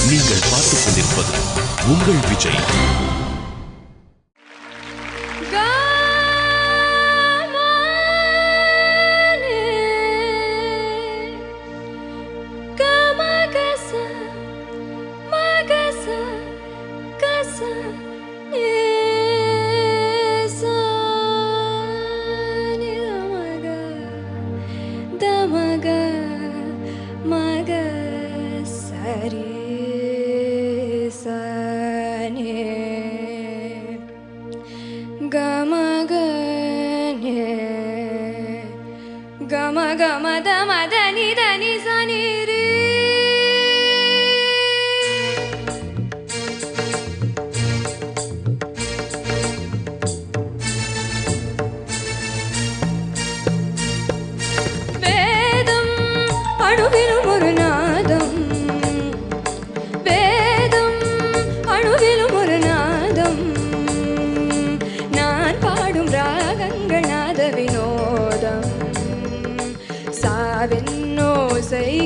நீங்கள் பார்த்துக் கொண்டிருப்பது உங்கள் விஜய்.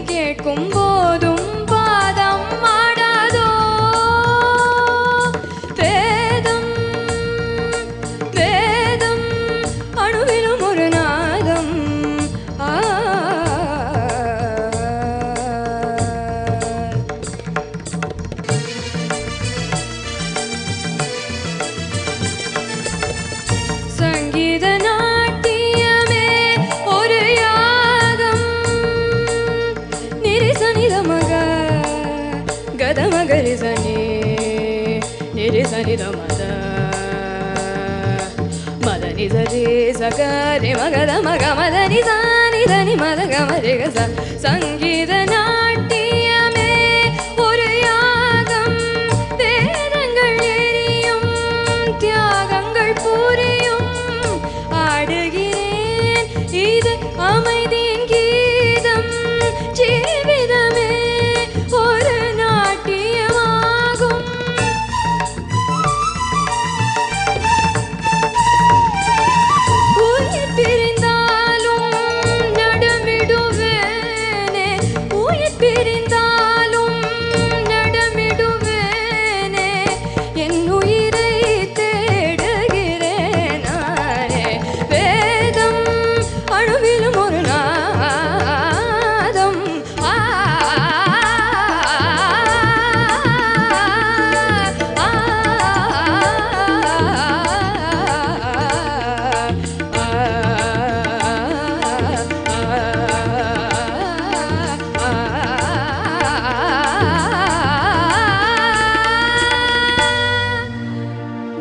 கேட்கும் போதும் பாதம் ஆடாதோ வேதம் வேதம் அணுவிலும் ஒரு நாதம் சங்கீத நாட்டியமே ஒரு யாகம் நிரிசனிதமக கதமகரிசனி நிரிசனிதமத மதனி சரி சகரி மகத மக மதனி சானி தனி மத கமரிகச சங்கீத நாட்டியமே ஒரு யாகம் வேதங்கள் எரியும் தியாகங்கள் புரியும் ஆடுகிறேன் இது அமைதியின் கீதம் ஜீவிதமே ஒரு நாட்டியமாகும் உயிர் பிரிந்தாலும் நடமிடுவேனே உயிர் பிரிந்தாலும் நடமிடுவேனே என் உயிரை தேடுகிறேன் நானே வேதம் அணுவிலும் ஒரு நாதம்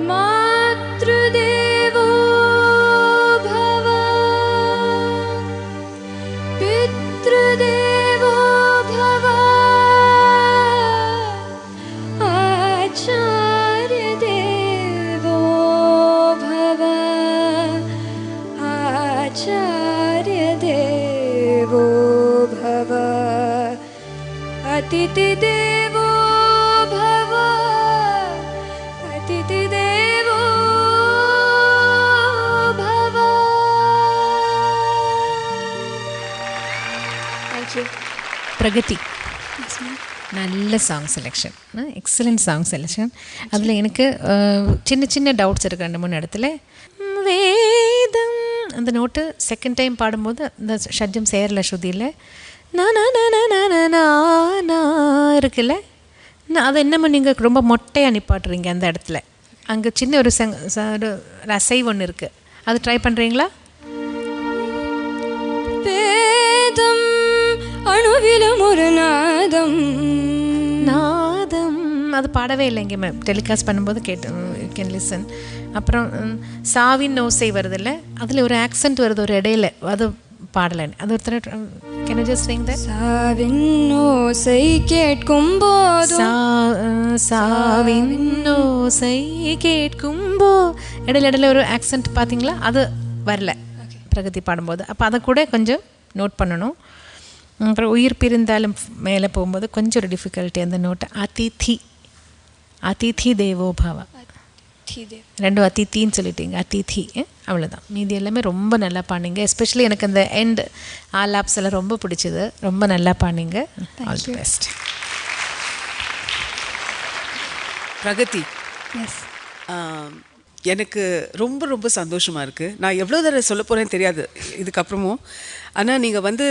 மாத்ருதேவோ பவ பித்ருதேவோ பவ ஆச்சார்ய தேவோ பவ ஆச்சார்ய தேவோ பவ அதிதி தேவோ பவ அதிதி தேவோ பவ. Thank you. பிரகதி நல்ல song selection, excellent song selection. அதில் எனக்கு சின்ன சின்ன டவுட்ஸ் இருக்குது 2-3 இடத்துல. வேதம் அந்த நோட்டு செகண்ட் டைம் பாடும்போது அந்த ஷட்ஜம் சேரல ஸ்ருதியில் இருக்குல்ல, அதை என்னமோ நீங்கள் ரொம்ப மொட்டையாக நிப்பாட்டுறீங்க அந்த இடத்துல. அங்கே சின்ன ஒரு அசைவு ஒன்று இருக்குது, அது ட்ரை பண்ணுறீங்களா? வேதம் அணுவிலும் ஒரு நாதம் நாதம் அது பாடவே இல்லை இங்கே மேம், டெலிகாஸ்ட் பண்ணும்போது கேன் லிசன். அப்புறம் சாவின் ஓசை வருதில்ல, அதில் ஒரு ஆக்சென்ட் வருது ஒரு இடையில, அது பாடலை. அது ஒருத்தர் can you just Singh that? சாவின் ஓசை கேட்கும் போது சாவின் ஓசை கேட்கும்போ இடையில ஒரு ஆக்சென்ட் பார்த்தீங்களா, அது வரல பிரகதி பாடும்போது. அப்போ அதை கூட கொஞ்சம் நோட் பண்ணணும். அப்புறம் உயிர் பிரிந்தாலும் மேலே போகும்போது கொஞ்சம் ஒரு டிஃபிகல்ட்டி அந்த நோட்டை. அதிதி தேவோ பவ, ரெண்டும் அதித்தின்னு சொல்லிட்டீங்க, அதிதி அவ்வளோதான். மீதி எல்லாமே ரொம்ப நல்லா பாடிங்க. எஸ்பெஷலி எனக்கு அந்த எண்ட் ஆலாப்ஸ் எல்லாம் ரொம்ப பிடிச்சது, ரொம்ப நல்லா பாடிங்க. All the best. Pragathi, yes. எனக்கு ரொம்ப ரொம்ப சந்தோஷமாக இருக்குது. நான் எவ்வளோ தடவை சொல்ல போகிறேன்னு தெரியாது இதுக்கப்புறமும். ஆனால் நீங்கள் வந்து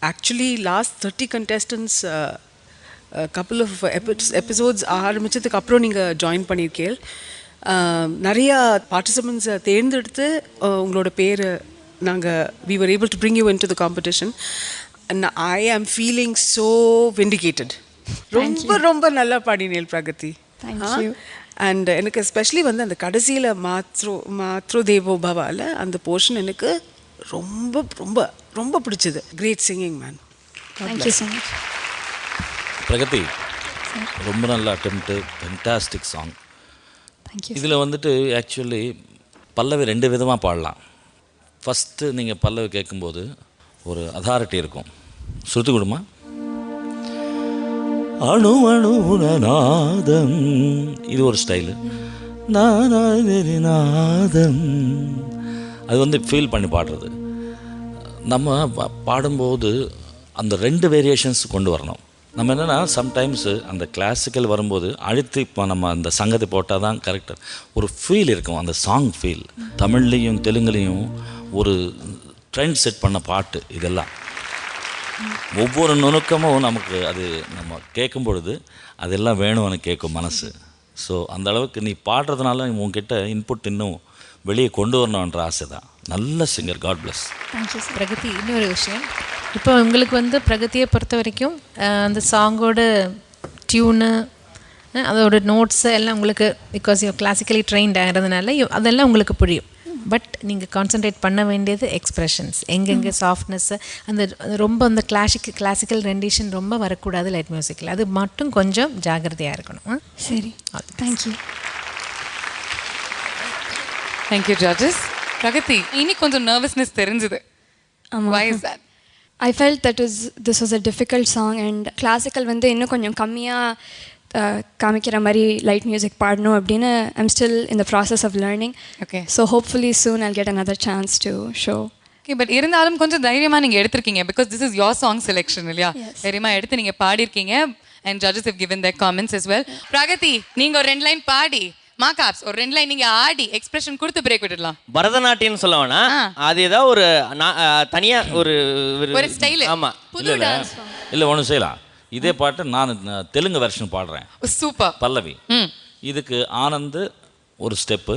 actually last 30 contestants couple of episodes ஆரம்பித்ததுக்கு அப்புறம் நீங்கள் ஜாயின் பண்ணியிருக்கீங்க. நிறையா பார்ட்டிசிபெண்ட்ஸை தேர்ந்தெடுத்து உங்களோட பேர் நாங்கள் we were able to bring you into the competition and I am feeling so vindicated. ரொம்ப ரொம்ப நல்லா பாடினேன் பிரகதி. Thank you. அண்ட் எனக்கு எஸ்பெஷலி வந்து அந்த கடைசியில் மாத்ரு தேவோ பவாவில் அந்த போர்ஷன் எனக்கு ரொம்ப ரொம்ப ரொம்ப பிடிச்சது. Great singing man. Thank you so much. Pragathi, ரொம்ப நல்ல அட்டெம்ப்ட்டு, ஃபென்டாஸ்டிக் சாங். தேங்க்யூ. இதில் வந்துட்டு ஆக்சுவலி பல்லவி 2 விதமாக பாடலாம். ஃபஸ்ட்டு நீங்கள் பல்லவி கேட்கும்போது ஒரு அதாரிட்டி இருக்கும். ஸ்ருதி கொடுமா. அணு அணுநாதம், இது ஒரு ஸ்டைலு. நாதம், அது வந்து ஃபீல் பண்ணி பாடுறது. நம்ம பாடும்போது அந்த 2 வேரியேஷன்ஸ் கொண்டு வரணும். நம்ம என்னென்னா சம்டைம்ஸு அந்த கிளாசிக்கல் வரும்போது அழுத்தி இப்போ நம்ம அந்த சங்கத்தை போட்டால் தான் கரெக்டாக ஒரு ஃபீல் இருக்கும், அந்த சாங் ஃபீல். தமிழ்லேயும் தெலுங்குலேயும் ஒரு ட்ரெண்ட் செட் பண்ண பாட்டு இதெல்லாம். ஒவ்வொரு நுணுக்கமும் நமக்கு அது நம்ம கேட்கும் பொழுது அதெல்லாம் வேணும்னு கேட்கும் மனசு. ஸோ அந்த அளவுக்கு நீ பாடுறதுனால உங்ககிட்ட இன்புட் இன்னும் வெளியே கொண்டு வரணுன்ற ஆசை தான். நல்ல சிங்கர். God plus. பிரகதி, இன்னொரு விஷயம், இப்போ உங்களுக்கு வந்து பிரகதியை பொறுத்த வரைக்கும் அந்த சாங்கோட டியூனு அதோட நோட்ஸு எல்லாம் உங்களுக்கு பிகாஸ் யூ கிளாசிக்கலி ட்ரெயின்ட் ஆகிறதுனால அதெல்லாம் உங்களுக்கு புரியும். பட் நீங்கள் கான்சன்ட்ரேட் பண்ண வேண்டியது எக்ஸ்ப்ரெஷன்ஸ், எங்கெங்கே சாஃப்ட்னஸ்ஸு, அந்த ரொம்ப அந்த கிளாசிக்கல் ரெண்டிஷன் ரொம்ப வரக்கூடாது லைட் மியூசிக்கில். அது மட்டும் கொஞ்சம் ஜாகிரதையாக இருக்கணும். சரி, தேங்க்யூ. Thank you judges. பிரகதி, இனி கொஞ்சம் நர்வஸ்னஸ் தெரிஞ்சுது. Why is that? I felt that this was a difficult song and classical வந்து இன்னும் கொஞ்சம் கம்மியாக காமிக்கிற மாதிரி லைட் மியூசிக் பாடணும் அப்படின்னு I'm still in the process of learning. Okay. So hopefully soon I'll get another chance to show. Okay, but இருந்தாலும் கொஞ்சம் தைரியமாக நீங்கள் எடுத்திருக்கீங்க because this is your song selection இல்லையா? தைரியமாக எடுத்து நீங்கள் பாடியிருக்கீங்க and judges have given their comments as well. Pragati, நீங்கள் ஒரு 2 லைன் பாடி மார்க்ஸ் ஒரு 2 லைன் நீங்க ஆடி எக்ஸ்பிரஷன் கொடுத்து பிரேக் விட்டுடலாம். பரதநாட்டியம் சொல்லவேனா, அது ஏதாவது ஒரு தனியா ஒரு ஸ்டைல். ஆமா, இல்லை ஒன்று செய்யலாம். இதே பாட்டு நான் தெலுங்கு வெர்ஷன் பாடுறேன். சூப்பர். பல்லவி இதுக்கு ஆனந்த் ஒரு ஸ்டெப்பு,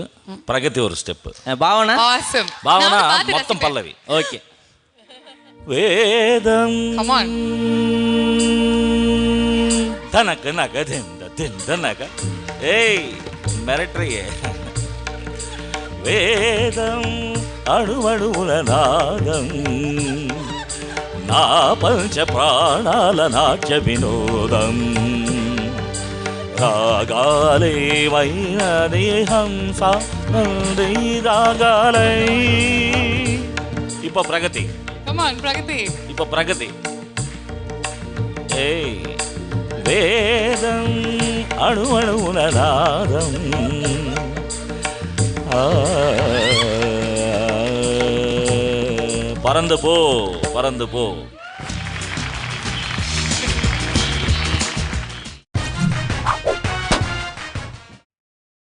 பிரகதி ஒரு ஸ்டெப்பு, பாவனா பாவனா மொத்தம் பல்லவி. ஓகே. வேதம் கம் ஆன் தனக்கு நக திந்த நக ஏய் மிரட்டறியே. வேதம் அணுவணுல நாதம் నా పంచ ప్రాణాల నాట్య వినోదం రాగాలే వైనదే హంస నంది రాగాలై. இப்போ பிரகதி. Come on Pragati. இப்போ பிரகதி. ஏய் வேதம் அணுவணுல நாதம் பறந்து போ பறந்து போ.